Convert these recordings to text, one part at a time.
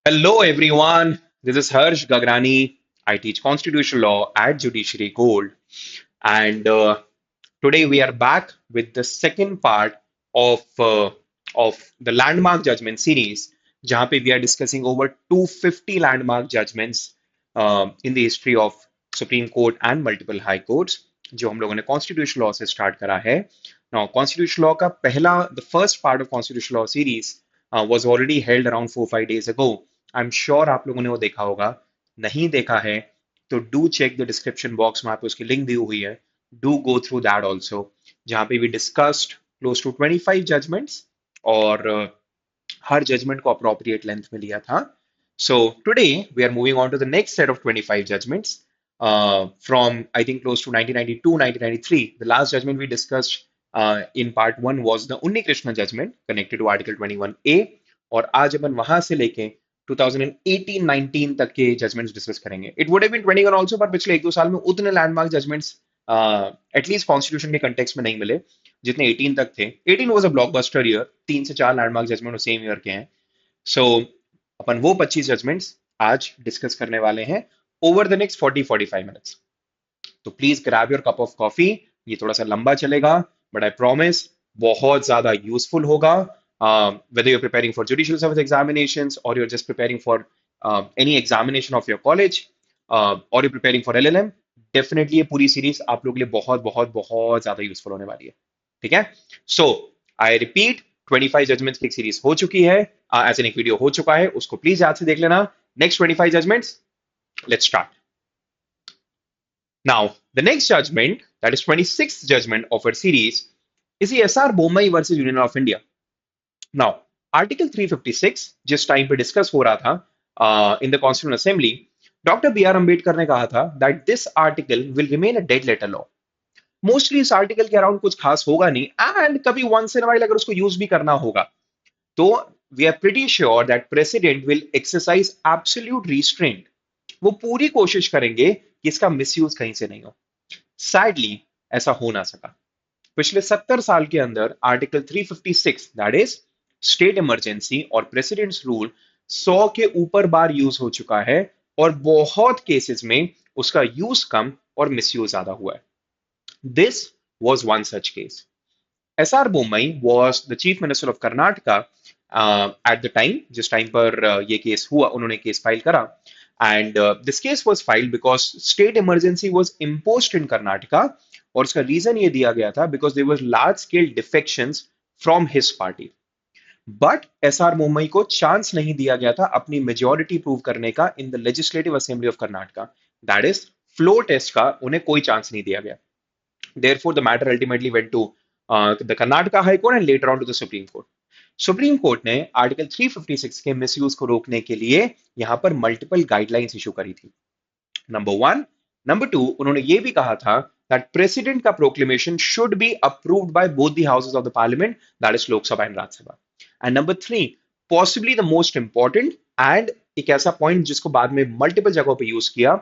Hello, everyone. This is Harsh Gagrani. I teach constitutional law at Judiciary Gold. And today we are back with the second part of the landmark judgment series, जहाँ पे we are discussing over 250 landmark judgments in the history of Supreme Court and multiple high courts, जो हम लोगों ने constitutional law से start करा है. Now, constitutional law का पहला, the first part of constitutional law series was already held around 4-5 days ago. I'm sure आप लोगों ने वो देखा होगा. नहीं देखा है तो do check the description box में, आपको उसकी लिंक दी हुई है. Do go through that also, जहाँ पे we discussed close to 25 judgments और हर जजमेंट को अप्रोप्रिएट लेंथ में लिया था. So today we are moving on to the next set of 25 judgments from I think close to 1992 1993. The last judgment we discussed in part 1 was the Unni Krishna judgment connected to Article 21A. और आज अपन वहां से लेके 2018-19 तक के judgments discuss करेंगे. It would have been 21 also, पर पिछले 1-2 साल में उतने लैंडमार्क जजमेंट्स एटलीस्ट कॉन्स्टिट्यूशन के कंटेक्स्ट में नहीं मिले जितने 18 तक थे. 18 वाज अ ब्लॉकबस्टर ईयर. 3 से 4 लैंडमार्क जजमेंट सेम ईयर के हैं. सो अपन वो 25 जजमेंट्स आज डिस्कस करने वाले हैं ओवर द नेक्स्ट 40-45 मिनट्स. तो please grab your cup of coffee. ये थोड़ा सा लंबा चलेगा, बट आई प्रॉमिस बहुत ज्यादा यूजफुल होगा. Whether you're preparing for judicial service examinations or you're just preparing for any examination of your college, or you're preparing for LLM, definitely ये पूरी सीरीज आप लोग के लिए बहुत बहुत बहुत ज्यादा यूजफुल होने वाली है. ठीक है. सो आई रिपीट, 25 जजमेंट्स की एक सीरीज हो चुकी है, एज एन एक वीडियो हो चुका है, उसको प्लीज याद से देख लेना. Next 25 judgments, let's start. Now, the next judgment, that is 26th judgment of our series, is the SR Bommai versus Union of India. Now, Article 356 जिस टाइम पे डिस्कस हो रहा था in the constitution assembly, doctor B R Ambedkar ने कहा था that this article will remain a dead letter law. Mostly इस article के अराउंड कुछ खास होगा नहीं, एंड कभी वंस इन वाइल अगर उसको यूज भी करना होगा तो we are pretty sure that president will exercise absolute restraint. वो पूरी कोशिश करेंगे कि इसका मिसयूज कहीं से नहीं हो. सैडली ऐसा हो ना सका. पिछले 70 साल के अंदर article 356, that is state emergency और प्रेसिडेंट्स रूल, 100 के ऊपर बार यूज हो चुका है और बहुत केसेस में उसका यूज कम और मिसयूज ज्यादा हुआ है. This was one such case. SR Bommai was the chief minister of Karnataka at the time, जिस टाइम पर ये केस हुआ, उन्होंने केस फाइल करा. And this case was filed because state emergency was imposed in Karnataka, और उसका reason ये दिया गया था because there was large scale defections from his party. But SR Bommai को चांस नहीं दिया गया था अपनी मेजोरिटी प्रूव करने का in the legislative assembly of Karnataka. That is floor test का उन्हें कोई चांस नहीं दिया गया. Therefore, the matter ultimately went to the Karnataka High Court and later on to the Supreme Court. Supreme court ने article 356 के मिसयूज को रोकने के लिए यहां पर मल्टीपल गाइडलाइंस इशू करी थी. नंबर 1. नंबर 2, उन्होंने ये भी कहा था दैट प्रेसिडेंट का proclamation should be approved by both the houses of the parliament, that is Lok Sabha and Rajya Sabha. And number 3, possibly the most important and एक ऐसा पॉइंट जिसको बाद में मल्टीपल जगहों पे यूज किया,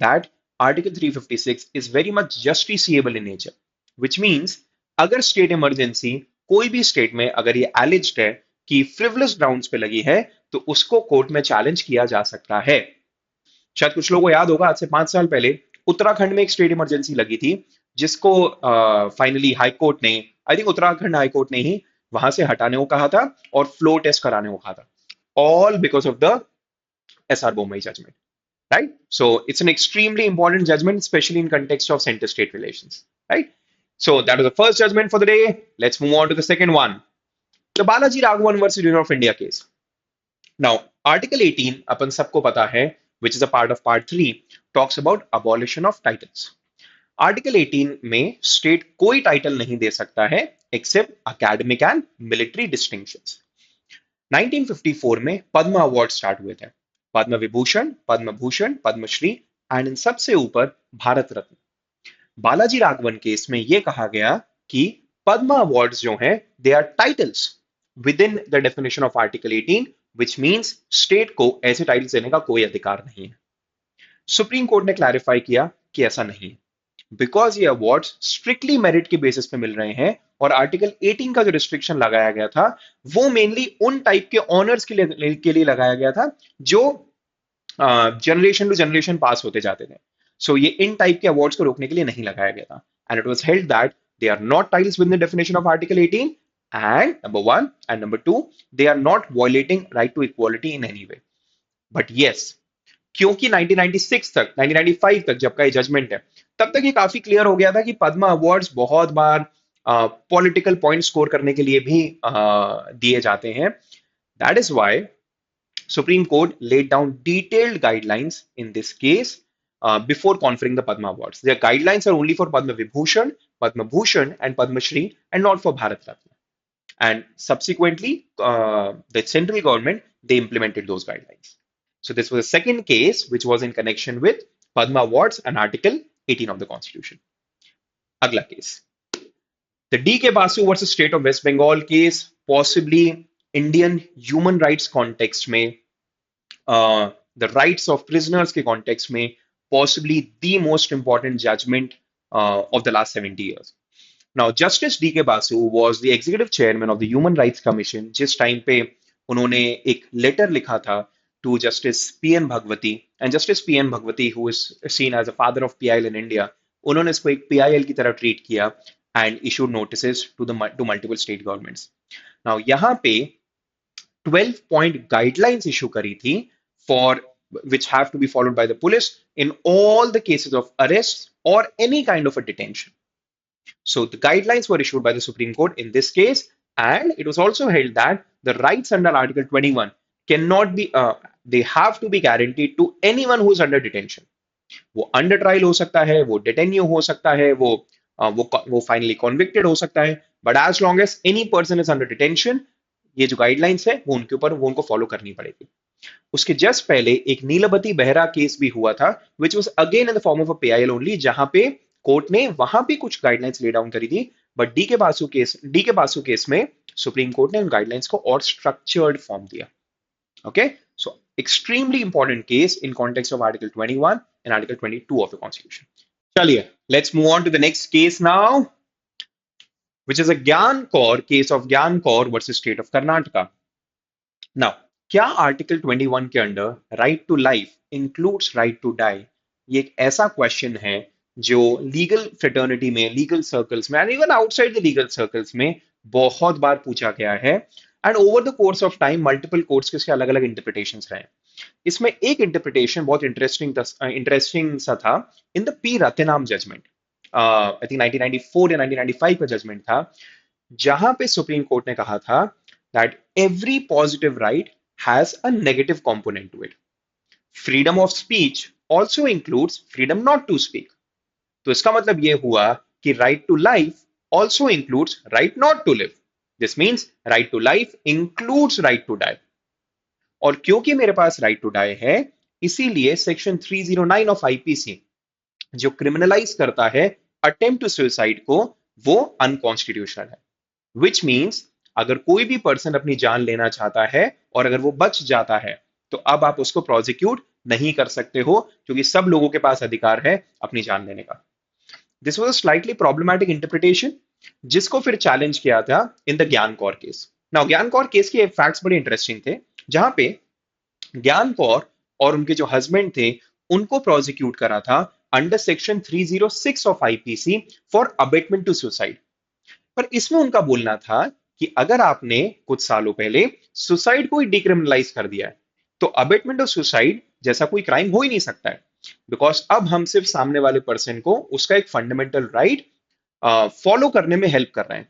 that article 356 is very much justiciable in nature, which means अगर state emergency कोई भी स्टेट में अगर ये एलिज्ड है कि फ्रिवलेस ग्राउंड्स पे लगी है तो उसको कोर्ट में चैलेंज किया जा सकता है. शायद कुछ लोगों को याद होगा, आज से 5 साल पहले उत्तराखंड में एक स्टेट इमरजेंसी लगी थी जिसको फाइनली हाई कोर्ट ने, I think Uttarakhand high court ने ही वहां से हटाने को कहा था और फ्लोर टेस्ट कराने को कहा था, all because of the SR Bommai judgment, right? So it's an extremely important judgment, especially in context of center-state relations, right? So that was the first judgment for the day. Let's move on to the second one, the Balaji Raghavan versus Union of India case. Now, Article 18, अपन सबको पता है, which is a part of Part 3, talks about abolition of titles. Article 18 में state कोई title नहीं दे सकता है accept academic and military distinctions. 1954 में पद्म award start हुए थे. पद्म विभूषण, पद्म भूषण, पद्मश्री एंड इन सबसे ऊपर भारत रत्न. बालाजी राघवन केस में यह कहा गया कि पद्म अवार्ड्स जो हैं they are titles within the definition of article 18, which means state को ऐसे टाइटल्स देने का कोई अधिकार नहीं है. सुप्रीम कोर्ट ने क्लैरिफाई किया कि ऐसा नहीं है, बिकॉज ये अवार्ड्स स्ट्रिक्टली मेरिट के बेसिस पे मिल रहे हैं और आर्टिकल 18 का जो रिस्ट्रिक्शन लगाया गया था वो मेनली उन टाइप के ऑनर्स के लिए लगाया गया था जो जनरेशन टू जनरेशन पास होते जाते थे. सो ये इन टाइप के अवार्ड्स को रोकने के लिए नहीं लगाया गया था. And it was held that they are not titles with the definition of article 18 and number one and number two they are not violating right to equality in any way. But yes, क्योंकि 1996 तक 1995 तक जब का ये judgement है तब तक ये काफी क्लियर हो गया था कि पद्मा अवार्ड्स बहुत बार पॉलिटिकल पॉइंट स्कोर करने के लिए भी दिए जाते हैं. That is why Supreme Court laid down detailed guidelines in this case before conferring the Padma Awards. Their guidelines are only for Padma Vibhushan, Padma Bhushan, and Padma Shri, and not for Bharat Ratna. And subsequently, the central government they implemented those guidelines. So this was the second case which was in connection with Padma Awards and Article 18 of the Constitution. Agla case. The D.K. Basu versus State of West Bengal case, possibly Indian human rights context में the rights of prisoners के context में possibly the most important judgment of the last 70 years. Now, Justice D.K. Basu was the executive chairman of the Human Rights Commission जिस time पे उन्होंने एक letter लिखा था to Justice P.N. Bhagwati, and Justice P.N. Bhagwati, who is seen as a father of PIL in India, उन्होंने इसको एक PIL की तरह ट्रीट किया and issued notices to multiple state governments. Now, यहाँ पे 12-point guidelines issue करी थी for which have to be followed by the police in all the cases of arrests or any kind of a detention. So the guidelines were issued by the Supreme Court in this case, and it was also held that the rights under Article 21 cannot be, they have to be guaranteed to anyone who is under detention. वो under trial हो सकता है, वो डिटेन्यू हो सकता है, वो finally convicted हो सकता है, but as long as any person is under detention, ये जो गाइडलाइंस है वो उनके ऊपर वो उनको फॉलो करनी पड़ेगी. उसके जस्ट पहले एक नीलबती बेहरा केस भी हुआ था which was again in the form of a PIL only, जहां पे कोर्ट ने वहां भी कुछ गाइडलाइंस ले डाउन करी थी, बट डी के बासु केस में सुप्रीम कोर्ट ने उन गाइडलाइंस को और स्ट्रक्चर्ड फॉर्म दिया. Okay, so extremely important case in context of Article 21 and Article 22 of the Constitution. चलिए, let's move on to the next case now, which is a Gyan Kaur case of Gyan Kaur versus State of Karnataka. Now, क्या article 21 के under right to life includes right to die? ये एक ऐसा question है जो legal fraternity में, legal circles में and even outside the legal circles में बहुत बार पूछा गया है. And over the course of time multiple courts के इसके अलग अलग इंटरप्रिटेशंस रहे. इसमें एक इंटरप्रिटेशन बहुत इंटरेस्टिंग सा था in the P Ratnam judgment. I think 1994 या 1995 का जजमेंट था, जहां पे सुप्रीम कोर्ट ने कहा था that every positive right has a negative component to it. Freedom of speech also includes freedom not to speak. तो इसका मतलब ये हुआ कि right to life also includes right not to live. This means right to life includes right to die. और क्योंकि मेरे पास right to die है, इसीलिए सेक्शन 309 ऑफ आईपीसी जो क्रिमिनलाइज करता है अटेम्प्ट टू सुसाइड को, वो अनकॉन्स्टिट्यूशनल है. Which means अगर कोई भी पर्सन अपनी जान लेना चाहता है और अगर वो बच जाता है तो अब आप उसको प्रोसिक्यूट नहीं कर सकते हो, क्योंकि सब लोगों के पास अधिकार है अपनी जान लेने का. This was a slightly problematic interpretation जिसको फिर चैलेंज किया था इन द ज्ञान कौर केस. नाउ ज्ञान कौर केस के फैक्ट्स बड़े इंटरेस्टिंग थे, जहां पे ज्ञान कौर और उनके जो हस्बैंड थे उनको प्रोसिक्यूट करा था under section 306 of IPC for abetment to suicide. पर इसमें उनका बोलना था कि अगर आपने कुछ सालों पहले सुसाइड को ही डिक्रिमिनलाइज कर दिया है तो अबेटमेंट ऑफ सुसाइड जैसा कोई क्राइम हो ही नहीं सकता है, बिकॉज अब हम सिर्फ सामने वाले पर्सन को उसका एक फंडामेंटल राइट फॉलो करने में हेल्प कर रहे हैं.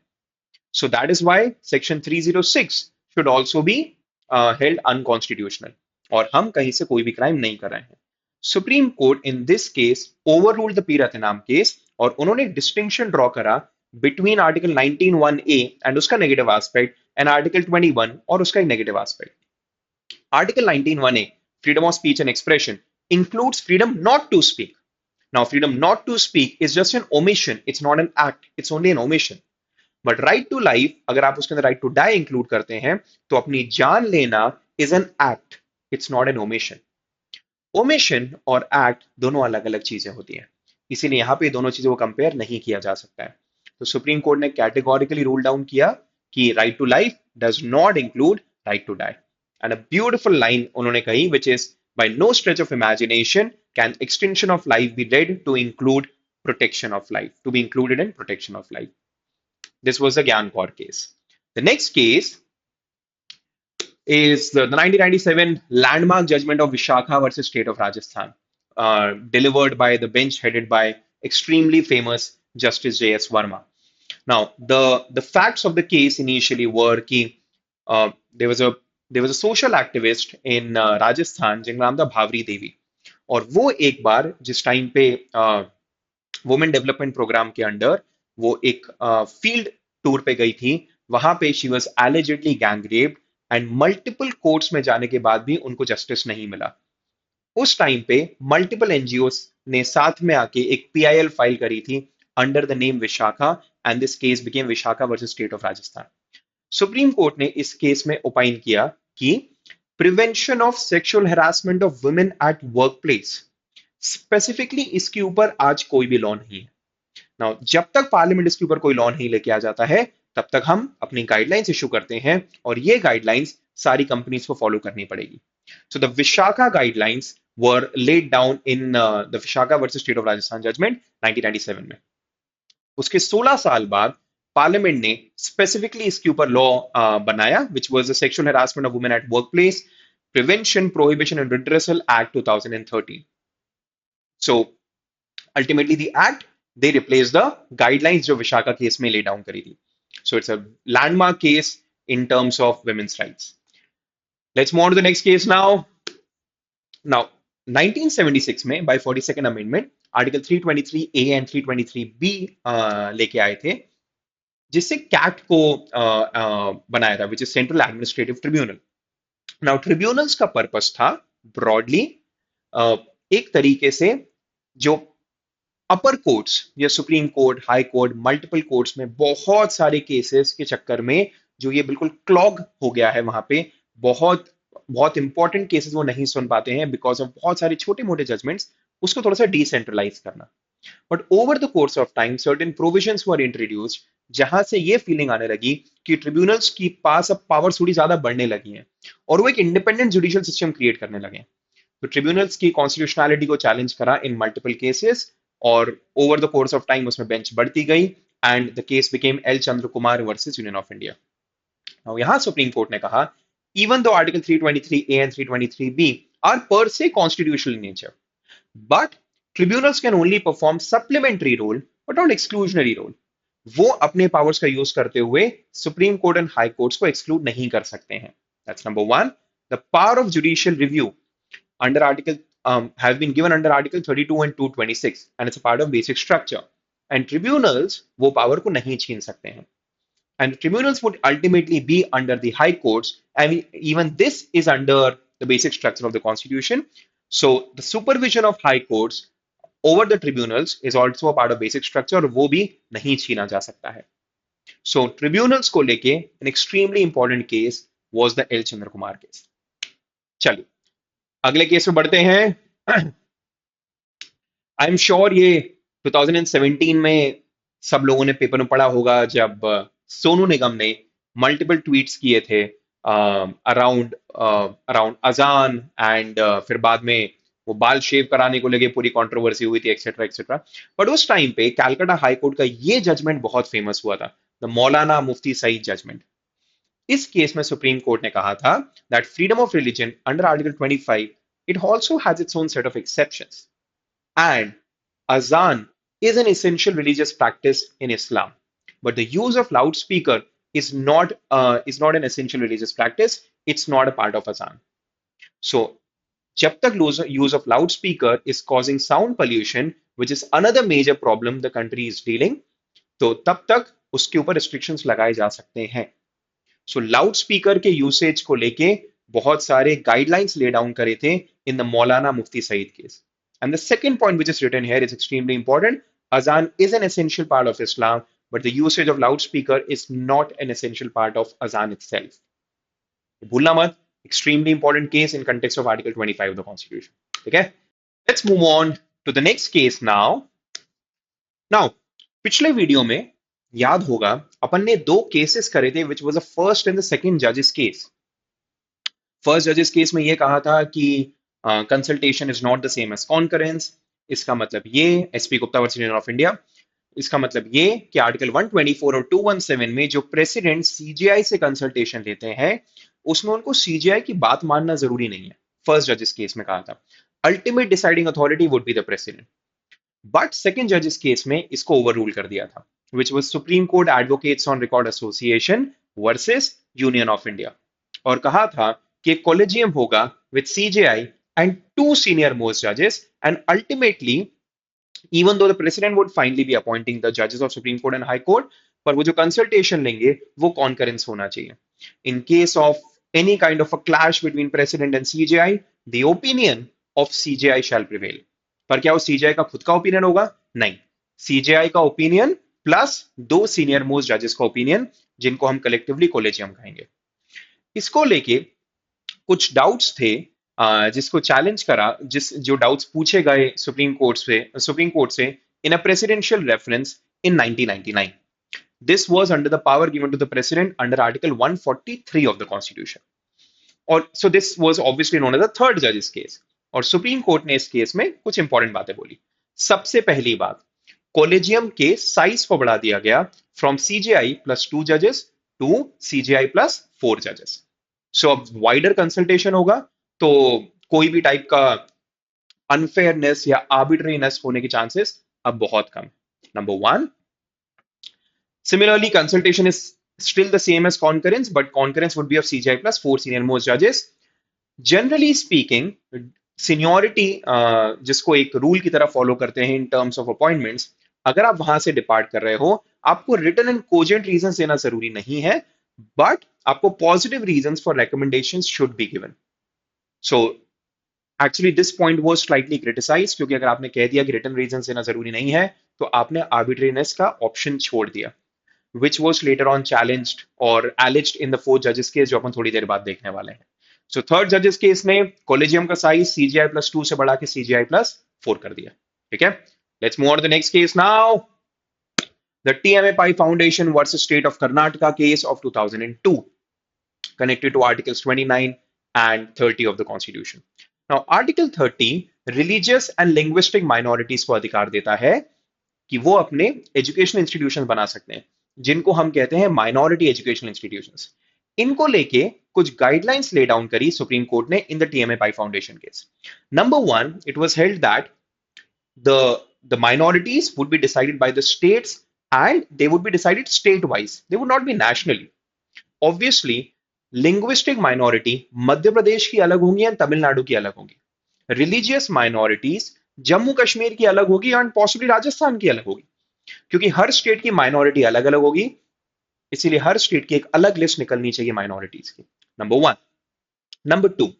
So that is why section 306 should also be held unconstitutional, और हम कहीं से कोई भी क्राइम नहीं कर रहे हैं. Supreme Court in this case overruled the P Ratnam case, और उन्होंने डिस्टिंक्शन ड्रॉ करा between Article 19(1)(a) and उसका negative aspect and Article 21 और उसका एक negative aspect. Article 19(1)(a) freedom of speech and expression includes freedom not to speak. Now, freedom not to speak is just an omission. It's not an act. It's only an omission. But right to life, अगर आप उसके अंदर right to die include करते हैं तो अपनी जान लेना is an act. It's not an omission. Omission और act दोनों अलग अलग चीजें होती हैं, इसीलिए यहाँ पे दोनों चीजों को कंपेयर नहीं किया जा सकता है. तो सुप्रीम कोर्ट ने कैटेगोरिकली रूल डाउन किया कि right to life does not include right to die. And a beautiful line उन्होंने कही which is by no stretch of imagination can extension of life be read to include protection of life, to be included in protection of life. This was the Gyan Kaur case. The next case is the 1997 landmark judgment of Vishakha versus State of Rajasthan, delivered by the bench headed by extremely famous Justice J.S. Verma. Now, the facts of the case initially were कि there was a social activist in Rajasthan जिनका नाम था भावरी देवी, और वो एक बार जिस time पे women development programme के अंडर वो एक फील्ड टूर पे गई थी, वहां पे she was allegedly gang raped and multiple courts में जाने के बाद भी उनको जस्टिस नहीं मिला। उस टाइम पे मल्टीपल एनजीओ ने साथ में आके एक पीआईएल फाइल करी थी under the name Vishakha and this case became Vishakha versus state of Rajasthan. Supreme court ने इस केस में ओपाइन किया कि prevention of sexual harassment of women at work place, specifically इसके ऊपर आज कोई भी लॉ नहीं है। नाउ जब तक पार्लियामेंट इसके ऊपर कोई लॉ नहीं लेके आ जाता है तब तक हम अपनी गाइडलाइंस इशू करते हैं, और ये गाइडलाइंस सारी कंपनीज को फॉलो करनी पड़ेगी। So the Vishakha guidelines were laid down in the Vishakha versus state of Rajasthan judgment 1997 में। उसके 16 साल बाद पार्लियामेंट ने स्पेसिफिकली इसके ऊपर लॉ बनाया विच was the sexual harassment of women at work place prevention prohibition and redressal act 2013। So ultimately the act they replaced the guidelines जो Vishakha case में ले डाउन करी थी। So it's a landmark case in terms of women's rights. Let's move on to the next case now. Now 1976 में by 42nd amendment article 323A and 323B लेके आए थे जिससे cat को बनाया था which is Central Administrative Tribunal. Now tribunals का purpose था broadly एक तरीके से जो अपर कोर्ट्स या supreme court, high court, multiple courts में बहुत सारे केसेस के चक्कर में जो ये बिल्कुल क्लॉग हो गया है, वहां पे बहुत बहुत इंपॉर्टेंट केसेस वो नहीं सुन पाते हैं बिकॉज ऑफ बहुत सारे छोटे मोटे जजमेंट्स, उसको थोड़ा सा डिसेंट्रलाइज करना। But over the course of time certain provisions were introduced जहां से ये फीलिंग आने लगी कि ट्रिब्यूनल्स की पास अब पावर थोड़ी ज्यादा बढ़ने लगी है और वो एक इंडिपेंडेंट जुडिशियल सिस्टम क्रिएट करने लगे। तो ट्रिब्यूनल्स की कॉन्स्टिट्यूशनैलिटी को चैलेंज करा इन मल्टीपल केसेस और over the course of time उसमें बेंच बढ़ती गई and the case became L Chandra Kumar versus union of India. Now यहां सुप्रीम कोर्ट ने कहा even though article 323A and 323B are per se constitutional nature but tribunals can only perform supplementary role but not exclusionary role. वो अपने powers का use करते हुए supreme court and high courts को exclude नहीं कर सकते हैं। That's number one. The power of judicial review under article have been given under article 32 and 226 and it's a part of basic structure and tribunals वो power को नहीं छीन सकते हैं and tribunals would ultimately be under the high courts and even this is under the basic structure of the constitution. So the supervision of high courts over the tribunals is also a part of basic structure और वो भी नहीं छीना जा सकता है। So tribunals को लेके an extremely important case was the L Chandra Kumar case। चलिए अगले केस में बढ़ते हैं। आई एम श्योर ये 2017 में सब लोगों ने पेपर में पढ़ा होगा जब सोनू निगम ने मल्टीपल ट्वीट्स किए थे अराउंड अराउंड अजान एंड फिर बाद में वो बाल शेव कराने को लेके पूरी कंट्रोवर्सी हुई थी एक्सेट्रा एक्सेट्रा। बट उस टाइम पे कैलकाटा हाई कोर्ट का ये जजमेंट बहुत फेमस हुआ था, द मौलाना मुफ्ती सईद जजमेंट। इस केस में सुप्रीम कोर्ट ने कहा था that freedom of religion under article 25 it also has its own set of exceptions and azan is an essential religious practice in Islam but the use of loudspeaker is not an essential religious practice, it's not a part of azan. So जब तक use of loudspeaker is causing sound pollution which is another major problem the country is dealing, तो तब तक उसके ऊपर restrictions लगाए जा सकते हैं। सो लाउड स्पीकर के यूसेज को लेके बहुत सारे गाइडलाइंस ले डाउन करे थे in the Maulana Mufti Sayeed case. And the second point which is written here is extremely important, azaan is an essential part of Islam but the usage of loudspeaker is not an essential part of azaan itself. भूलना मत, extremely important case in context of article 25 of the constitution. ठीक है, let's move on to the next case now. पिछले video में याद होगा अपन ने दो केसेस करे थे which was the first and the second जजेस केस। फर्स्ट जजेस केस में ये कहा था कि consultation is not the same as concurrence. इसका मतलब ये, SP Gupta versus union of India, इसका मतलब ये कि आर्टिकल 124 और 217 में जो प्रेसिडेंट सीजीआई से कंसल्टेशन लेते हैं उसमें उनको सीजीआई की बात मानना जरूरी नहीं है। फर्स्ट जजेस केस में कहा था ultimate deciding authority would be the president. But second जजेस केस में इसको ओवर रूल कर दिया था, which was Supreme Court advocates on record association versus union of India. और कहा था कि कॉलेजियम होगा with CJI and two senior most जजेस and ultimately even though the president would finally be appointing the judges of Supreme Court and High Court, पर वो जो consultation लेंगे वो कॉन्करेंस होना चाहिए। In case of any kind of a clash between president and CJI, the opinion of CJI shall prevail। पर क्या वो CJI का खुद का ओपिनियन होगा? नहीं, CJI का ओपिनियन प्लस दो सीनियर मोस्ट जजेस का ओपिनियन, जिनको हम कलेक्टिवली कोलेजियम कहेंगे। इसको लेके कुछ डाउट्स थे, जिसको चैलेंज करा, जिस जो डाउट्स पूछे गए सुप्रीम कोर्ट से in a presidential reference in 1999। This was under the power given to the president under article 143 of the constitution. और so this was obviously known as the third जजेस case. और Supreme court ने इस case में कुछ important बातें बोली। सबसे पहली बात, कॉलेजियम के साइज को बढ़ा दिया गया फ्रॉम सीजेआई प्लस 2 जजेस टू सीजेआई प्लस 4 जजेस। सो अब वाइडर कंसल्टेशन होगा, तो कोई भी टाइप का अनफेयरनेस या आर्बिट्रीनेस होने के चांसेस अब बहुत कम। Number one, similarly consultation is still the same as concurrence, but concurrence would be of CJI plus 4 senior most judges। Generally speaking seniority जिसको एक रूल की तरह फॉलो करते हैं इन टर्म्स ऑफ अपॉइंटमेंट्स, अगर आप वहां से डिपार्ट कर रहे हो आपको रिटन एंड कोजेंट रीजन देना जरूरी नहीं है, बट आपको positive reason for recommendations should be given. So actually this point was slightly criticise, क्योंकि अगर आपने कह दिया कि रिटन रीजन देना जरूरी नहीं है तो आपने आर्बिट्रीनेस का ऑप्शन छोड़ दिया, which was later on challenged or alleged in the fourth judges case, जो अपन थोड़ी देर बाद देखने वाले हैं। So third judges case में कॉलेजियम का साइज CGI plus 2 से बढ़ा के CGI plus 4 कर दिया। ठीक है, let's move on to the next case now, the TMA Pai Foundation versus State of Karnataka case of 2002, connected to articles 29 and 30 of the constitution। Now article 30 religious and linguistic minorities को अधिकार देता है कि वो अपने education institution बना सकते हैं, जिनको हम कहते हैं माइनॉरिटी एजुकेशनल इंस्टीट्यूशंस। इनको लेके कुछ गाइडलाइंस ले डाउन करी सुप्रीम कोर्ट ने in the TMA pi foundation case. Number one, it was held that the minorities would be decided by the states and they would be decided state wise, they would not be nationally। obviously linguistic minority Madhya Pradesh की अलग होंगी या तमिलनाडु की अलग होंगी, religious minorities Jammu Kashmir की अलग होगी एंड पॉसिबली राजस्थान की अलग होगी, क्योंकि हर स्टेट की माइनॉरिटी अलग अलग होगी, इसीलिए हर स्टेट की एक अलग लिस्ट निकलनी चाहिए माइनॉरिटीज की। Number one. Number two,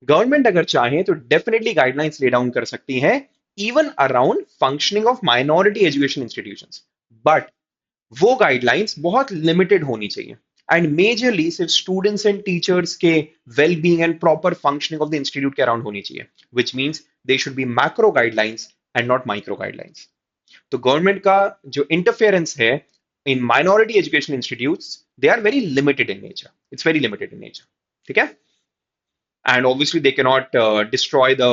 government अगर चाहे तो डेफिनेटली गाइडलाइंस ले डाउन कर सकती है even around functioning of minority education institutions, but वो गाइडलाइंस बहुत लिमिटेड होनी चाहिए एंड मेजरली सिर्फ स्टूडेंट्स एंड टीचर्स के well being and proper functioning of the institute के अराउंड होनी चाहिए, which means they should be macro guidelines and not micro guidelines. तो गवर्नमेंट का जो इंटरफेरेंस है in minority education institutes, they are very limited in nature, it's very limited in nature. ठीक है, and obviously they cannot destroy the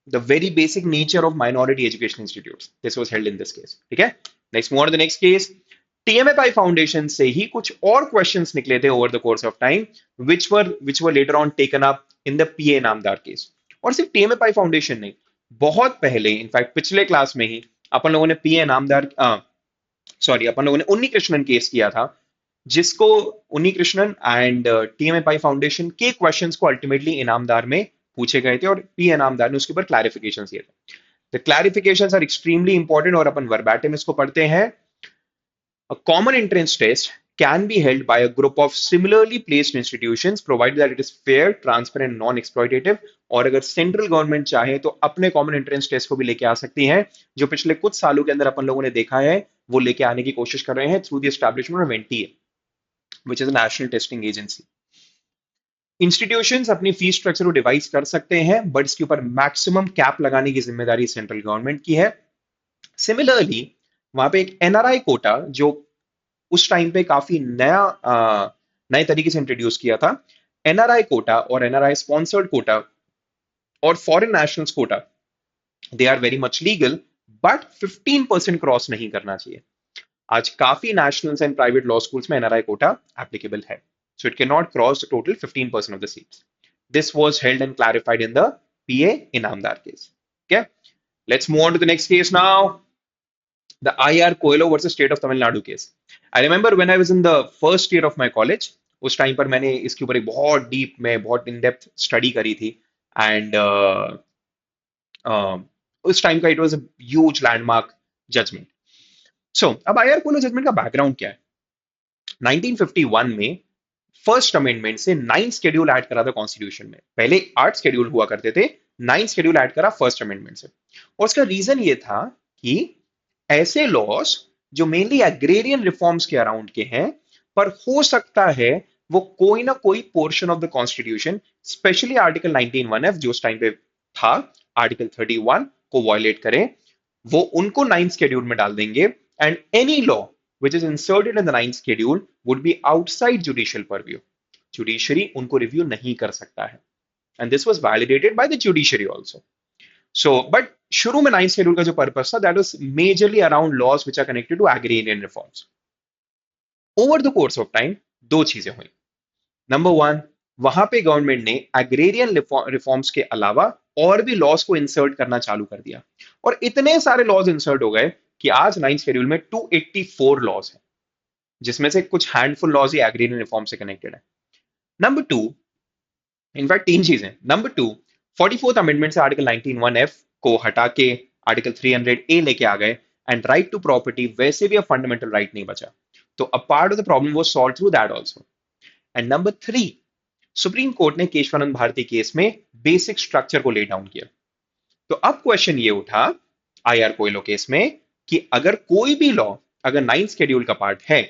the very basic nature of minority education institutes। this was held in this case। ठीक है, next move on to the next case। TMFI foundation से ही कुछ और questions निकले थे over the course of time which were later on taken up in the PA नामदार case. और सिर्फ TMFI फाउंडेशन नहीं, बहुत पहले इनफैक्ट पिछले क्लास में ही अपन लोगों ने PA नामदार अपन लोगों ने उन्नी कृष्णन केस किया था, जिसको उन्नी कृष्णन एंड TMFI फाउंडेशन के क्वेश्चंस को अल्टीमेटली इनामदार में पूछे गए थे और पी इनामदार ने उसके ऊपर क्लैरिफिकेशन दिए थे। The clarifications are extremely important और अपन वर्बैटिम इसको पढ़ते हैं। A common entrance test can be held by a group of similarly placed institutions provided that it is fair, transparent, non-exploitative। और अगर सेंट्रल गवर्नमेंट चाहे तो अपने कॉमन एंट्रेंस टेस्ट को भी लेके आ सकती है, जो पिछले कुछ सालों के अंदर अपन लोगों ने देखा है वो लेके आने की कोशिश कर रहे हैं through the establishment of NTA, which is a national testing agency। Institutions अपनी फीस स्ट्रक्चर को डिवाइस कर सकते हैं, बट इसके ऊपर मैक्सिमम कैप लगाने की जिम्मेदारी सेंट्रल गवर्नमेंट की है। सिमिलरली वहां पे एक एनआरआई कोटा जो उस टाइम पे काफी नए तरीके से इंट्रोड्यूस किया था। एनआरआई कोटा और एनआरआई स्पॉन्सर्ड कोटा और foreign nationals quota, they are very much legal, but 15% cross नहीं करना चाहिए। आज काफी nationals and private law schools में एनआरआई कोटा एप्लीकेबल है, so it can not cross the total 15% of the seats. This was held and clarified in the PA Inamdar case. Okay, let's move on to the next case now. The IR Coelho versus State of Tamil Nadu case. I remember when I was in the first year of my college, उस time पर मैंने इसके ऊपर एक बहुत deep में बहुत in depth study करी थी। एंड उस टाइम का it was a huge landmark judgment. So अब आईआर कोलो जजमेंट का बैकग्राउंड क्या है? 1951 में फर्स्ट अमेंडमेंट से 9 शेड्यूल ऐड करा था कॉन्स्टिट्यूशन में। पहले 8 शेड्यूल हुआ करते थे, 9 शेड्यूल ऐड करा फर्स्ट अमेंडमेंट से। और उसका रीजन ये था कि ऐसे लॉस जो मेनली एग्रेरियन रिफॉर्म्स के अराउंड के हैं, पर हो सकता है वो कोई ना कोई portion of the constitution, specially article 19(1)(f) जो उस टाइम पे था, आर्टिकल 31 को वायलेट करें, वो उनको 9th शेड्यूल में डाल देंगे। And any law which is inserted in the 9th schedule would be outside judicial purview. Judiciary उनको रिव्यू नहीं कर सकता है। And this was validated by the judiciary also. So, but शुरू में 9th schedule का जो पर्पस था, that was majorly around laws which are connected to agrarian reforms. Over the course of time, दो चीजें हुई। नंबर वन, वहां पे गवर्नमेंट ने एग्रेरियन रिफॉर्म्स के अलावा और भी लॉज को इंसर्ट करना चालू कर दिया, और इतने सारे लॉज इंसर्ट हो गए कि आज 9th शेड्यूल में 284 लॉज हैं, जिसमें से कुछ हैंडफुल लॉज ही एग्रीरियन रिफॉर्म से कनेक्टेड है। नंबर टू, इनफैक्ट तीन चीजें। नंबर टू, 44th अमेंडमेंट से आर्टिकल 19(1)(f) को हटा के आर्टिकल 300A लेके आ गए, एंड राइट टू प्रॉपर्टी वैसे भी अब फंडामेंटल राइट नहीं बचा। तो अ part of the problem was solve through that also. And number three, supreme court ने केशवानंद भारती केस में बेसिक स्ट्रक्चर को ले डाउन किया। तो अब क्वेश्चन ये उठा आईआर कोयलो केस में कि अगर कोई भी लॉ अगर 9th शेड्यूल का पार्ट है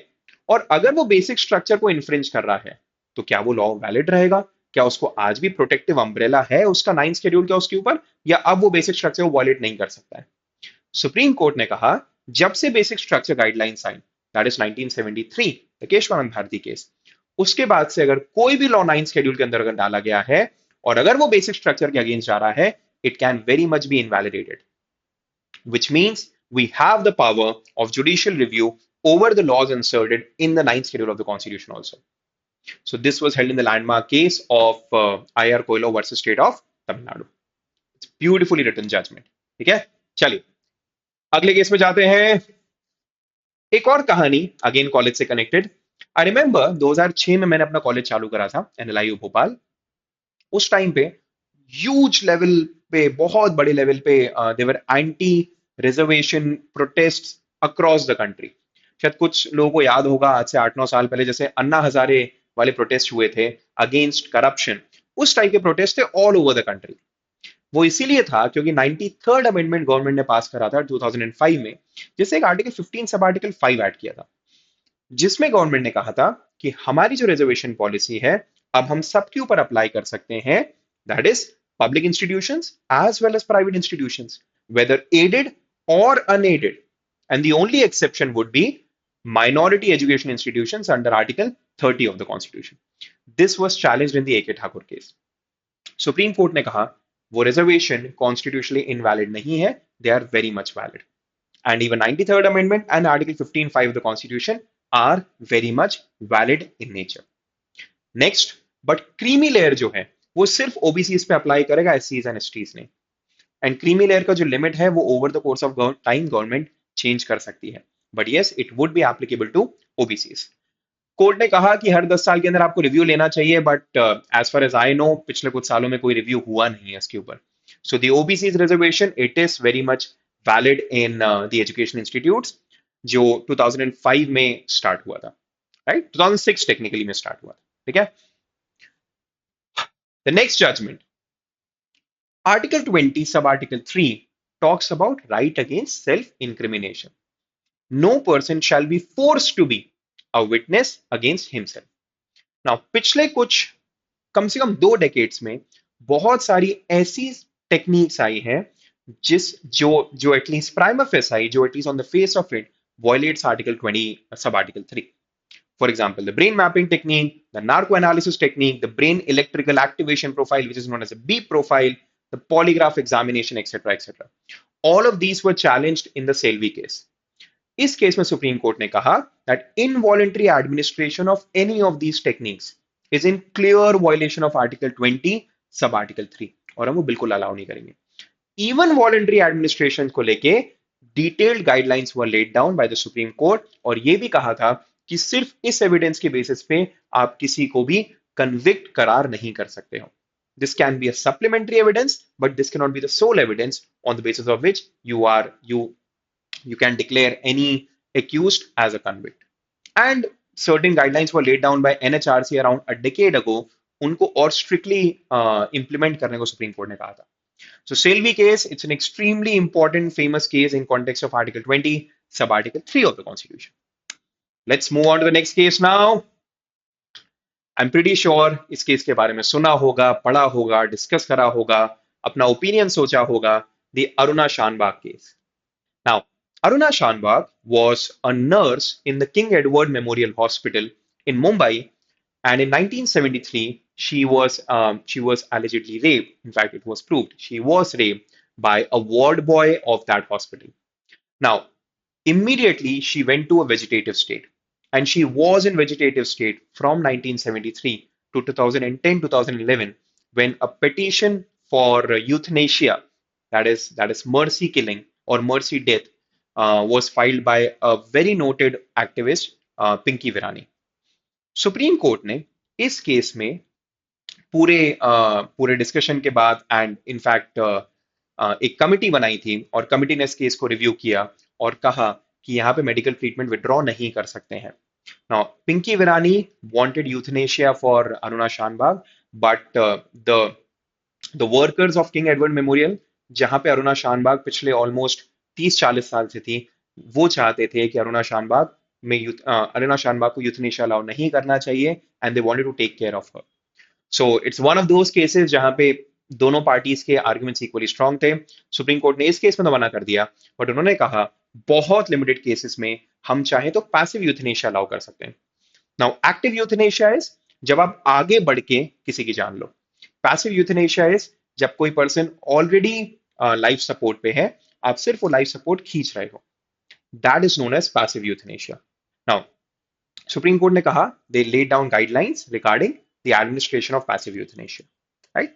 और अगर वो बेसिक स्ट्रक्चर को इन्फ्रिंज कर रहा है, तो क्या वो लॉ वैलिड रहेगा? क्या उसको आज भी प्रोटेक्टिव अम्ब्रेला है उसका 9th शेड्यूल क्या उसके ऊपर, या अब वो बेसिक स्ट्रक्चर को वॉयलेट नहीं कर सकता है? सुप्रीम कोर्ट ने कहा, जब से बेसिक स्ट्रक्चर गाइडलाइंस आई, that is 1973, the Kesavananda Bharati case, उसके बाद से अगर कोई भी लॉ 9th शेड्यूल के अंदर अगर डाला गया है और अगर वो बेसिक स्ट्रक्चर के अगेंस्ट जा रहा है, it can very much be invalidated, which means we have the power of judicial review over the laws inserted in the 9th schedule of the Constitution also. So this was held in the landmark case of IR Coelho versus State of Tamil Nadu. It's beautifully written judgment. ठीक है, चलिए अगले केस में जाते हैं। एक और कहानी अगेन कॉलेज से कनेक्टेड। आई रिमेंबर 2006 में मैंने अपना कॉलेज चालू करा था, एनएलआईयू भोपाल। उस टाइम पे ह्यूज लेवल पे, बहुत बड़े लेवल पे there were anti reservation protest across the country. शायद कुछ लोगों को याद होगा, आज से 8-9 साल पहले जैसे अन्ना हजारे वाले प्रोटेस्ट हुए थे अगेंस्ट करप्शन, उस टाइप के प्रोटेस्ट थे ऑल ओवर द कंट्री। वो इसीलिए था क्योंकि 93rd अमेंडमेंट गवर्नमेंट ने पास करा था 2005 में, जिससे एक आर्टिकल 15 सब आर्टिकल 5 ऐड किया था, जिसमें गवर्नमेंट ने कहा था कि हमारी जो रिजर्वेशन पॉलिसी है अब हम सबके ऊपर अप्लाई कर सकते हैं, that is public institutions as well as private institutions, whether aided or unaided. And the only exception would be minority education institutions under Article 30 of the Constitution. This was challenged in the A.K. Thakur case. Supreme Court ने कहा वो reservation constitutionally invalid नहीं है, they are very much valid. And even 93rd Amendment and Article 15(5) of the Constitution are very much valid in nature. Next, but creamy layer जो है वो सिर्फ OBCs पे अप्लाई करेगा, एससीज एंड एसटीज ने। एंड क्रीमी लेयर का जो लिमिट है वो over the course of time government change कर सकती है, but yes it would be applicable to OBCs. Court ने कहा कि हर 10 साल के अंदर आपको रिव्यू लेना चाहिए, but as far as I know पिछले कुछ सालों में कोई रिव्यू हुआ नहीं है इसके ऊपर। So the OBCs reservation it is very much valid in the education institutes, जो 2005 में स्टार्ट हुआ था, राइट? 2006 टेक्निकली में स्टार्ट हुआ था, ठीक है। The next judgment, Article 20, Sub-Article 3, talks about right against self-incrimination. No person shall be forced to be a witness against himself. Now, पिछले कुछ कम से कम 2 डेकेड्स में बहुत सारी ऐसी टेक्निक्स आई हैं जिस जो जो एटलीस्ट प्राइमा फेसाई, जो at least on the face of it violates Article 20, sub-Article 3. For example, the brain mapping technique, the narco-analysis technique, the brain electrical activation profile, which is known as a beep profile, the polygraph examination, etc., etc. All of these were challenged in the Selvi case. इस case में supreme court ने कहा that involuntary administration of any of these techniques is in clear violation of Article 20, sub-Article 3. और हम वो बिल्कुल allow नहीं करेंगे. इवन वॉलंटरी एडमिनिस्ट्रेशन को लेके detailed guidelines were laid down by the supreme court और ये भी कहा था कि सिर्फ इस एविडेंस के बेसिस पे आप किसी को भी कन्विक्ट करार नहीं कर सकते हो. This can be a supplementary evidence but this can not be the sole evidence on the basis of which you can declare any accused as a convict. And certain guidelines were laid down by NHRC around a decade ago. उनको और strictly implement करने को supreme court ने कहा था. So Selvi case, it's an extremely important, famous case in context of Article 20, sub-Article 3 of the Constitution. Let's move on to the next case now. I'm pretty sure इस case के बारे में सुना होगा, पढ़ा होगा, डिस्कस करा होगा, अपना ओपिनियन सोचा होगा. The Aruna Shanbag case. Now, Aruna Shanbag was a nurse in the King Edward Memorial Hospital in Mumbai, and in 1973 she was allegedly raped. In fact, it was proved she was raped by a ward boy of that hospital. Now, immediately she went to a vegetative state, and she was in vegetative state from 1973 to 2010 2011 when a petition for euthanasia, that is mercy killing or mercy death, was filed by a very noted activist, Pinky Virani. Supreme court ने इस case में पूरे discussion के बाद and in fact एक committee बनाई थी और कमिटी ने इस केस को रिव्यू किया और कहा कि यहाँ पे मेडिकल ट्रीटमेंट विड्रॉ नहीं कर सकते हैं. Now Pinki Virani wanted euthanasia for Aruna Shanbaug, but the workers of King Edward Memorial, जहां पे अरुणा शानबाग पिछले ऑलमोस्ट 30-40 साल से थी, वो चाहते थे कि अरुणा शानबाग को यूथनेशिया अलाउ नहीं करना चाहिए and they wanted to take care of her. So it's one of those cases जहां पे दोनों पार्टीज के आर्ग्यूमेंट्स इक्वली स्ट्रांग थे. सुप्रीम कोर्ट ने इस केस में तो मना कर दिया, बट उन्होंने कहा बहुत लिमिटेड केसेस में हम चाहें तो पैसिव यूथनेशिया अलाउ कर सकते हैं. नाउ एक्टिव यूथनेशिया इज जब आप आगे बढ़ के किसी की जान लो. पैसिव यूथनेशिया इज जब कोई पर्सन ऑलरेडी लाइफ सपोर्ट पे है, आप सिर्फ वो लाइफ सपोर्ट खींच रहे हो. That is known as passive euthanasia. Now Supreme court ने कहा they laid down guidelines regarding the administration of passive euthanasia, right.